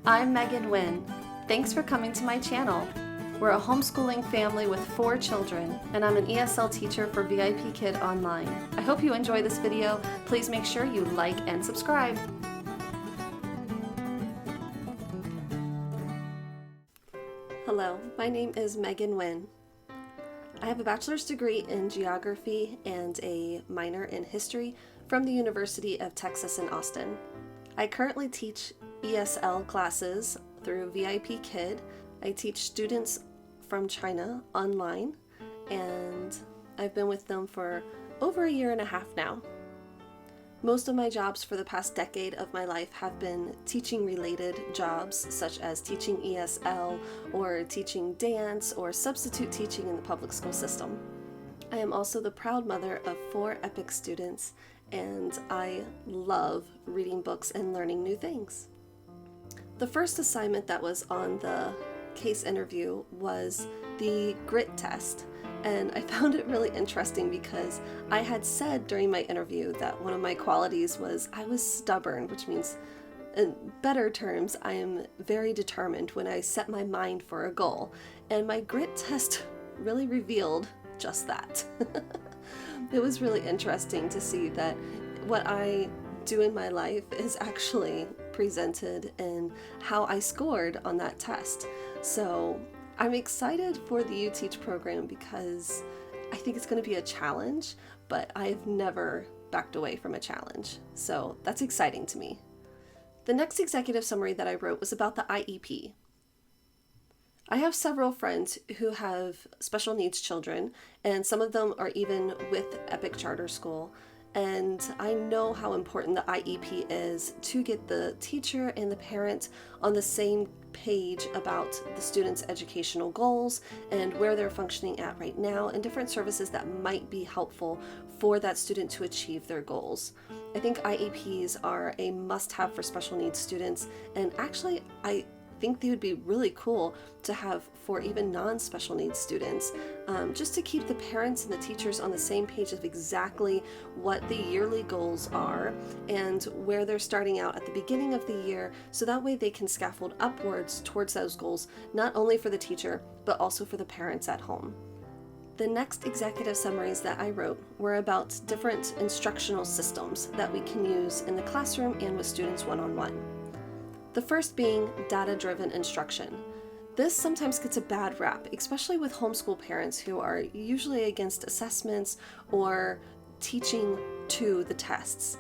I'm Megan Wynn. Thanks for coming to my channel. We're a homeschooling family with 4 children, and I'm an ESL teacher for VIPKID Online. I hope you enjoy this video. Please make sure you like and subscribe. Hello, my name is Megan Wynn. I have a bachelor's degree in geography and a minor in history from the University of Texas in Austin. I currently teach ESL classes through VIPKID. I teach students from China online, and I've been with them for over a year and a half now. Most of my jobs for the past decade of my life have been teaching related jobs, such as teaching ESL or teaching dance or substitute teaching in the public school system. I am also the proud mother of 4 Epic students, and I love reading books and learning new things. The first assignment that was on the case interview was the grit test, and I found it really interesting because I had said during my interview that one of my qualities was I was stubborn, which means in better terms, I am very determined when I set my mind for a goal, and my grit test really revealed just that. It was really interesting to see that what I do in my life is actually presented in how I scored on that test. So I'm excited for the UTeach program because I think it's going to be a challenge, but I've never backed away from a challenge. So that's exciting to me. The next executive summary that I wrote was about the IEP. I have several friends who have special needs children, and some of them are even with Epic Charter School. And I know how important the IEP is to get the teacher and the parent on the same page about the student's educational goals and where they're functioning at right now and different services that might be helpful for that student to achieve their goals. I think IEPs are a must-have for special needs students, and actually I think they would be really cool to have for even non-special needs students, just to keep the parents and the teachers on the same page of exactly what the yearly goals are and where they're starting out at the beginning of the year, so that way they can scaffold upwards towards those goals, not only for the teacher, but also for the parents at home. The next executive summaries that I wrote were about different instructional systems that we can use in the classroom and with students one-on-one. The first being data-driven instruction. This sometimes gets a bad rap, especially with homeschool parents who are usually against assessments or teaching to the tests.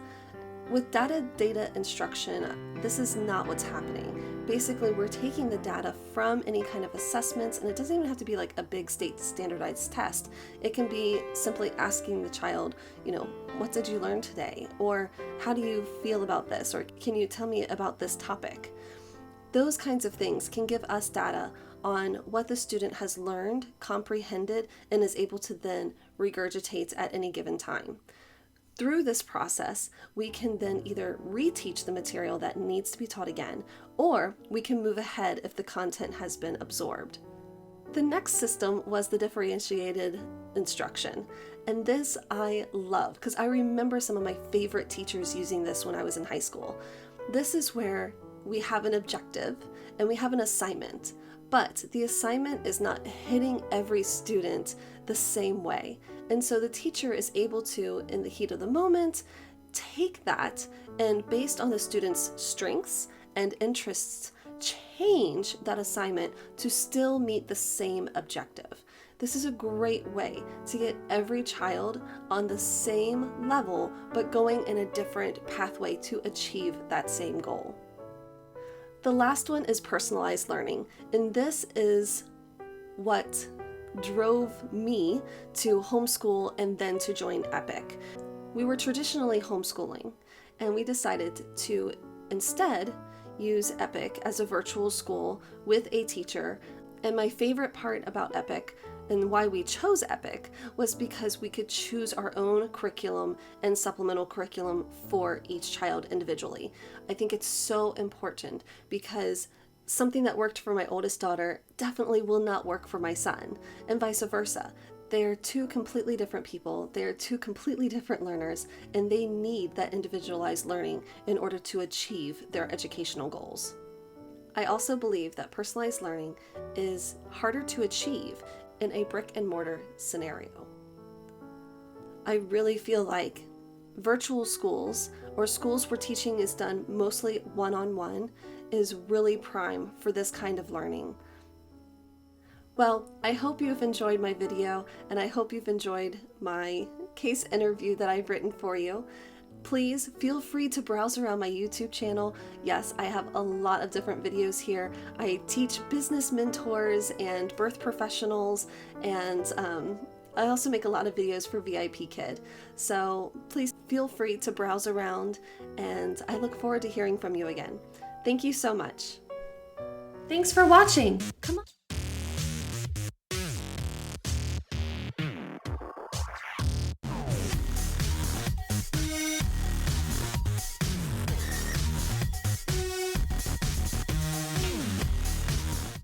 With data instruction, this is not what's happening. Basically, we're taking the data from any kind of assessments, and it doesn't even have to be like a big state standardized test. It can be simply asking the child, what did you learn today? Or how do you feel about this? Or can you tell me about this topic? Those kinds of things can give us data on what the student has learned, comprehended, and is able to then regurgitate at any given time. Through this process, we can then either reteach the material that needs to be taught again, or we can move ahead if the content has been absorbed. The next system was the differentiated instruction, and this I love because I remember some of my favorite teachers using this when I was in high school. This is where we have an objective and we have an assignment, but the assignment is not hitting every student the same way. And so the teacher is able to, in the heat of the moment, take that and based on the student's strengths and interests, change that assignment to still meet the same objective. This is a great way to get every child on the same level, but going in a different pathway to achieve that same goal. The last one is personalized learning, and this is what drove me to homeschool and then to join Epic. We were traditionally homeschooling, and we decided to instead use Epic as a virtual school with a teacher. And my favorite part about Epic and why we chose Epic was because we could choose our own curriculum and supplemental curriculum for each child individually. I think it's so important because something that worked for my oldest daughter definitely will not work for my son, and vice versa. They are 2 completely different people, they are 2 completely different learners, and they need that individualized learning in order to achieve their educational goals. I also believe that personalized learning is harder to achieve in a brick and mortar scenario. I really feel like virtual schools or schools where teaching is done mostly one-on-one is really prime for this kind of learning. Well, I hope you've enjoyed my video, and I hope you've enjoyed my case interview that I've written for you. Please feel free to browse around my YouTube channel. Yes, I have a lot of different videos here. I teach business mentors and birth professionals, and I also make a lot of videos for VIPKID. So please feel free to browse around, and I look forward to hearing from you again. Thank you so much. Thanks for watching. Come on.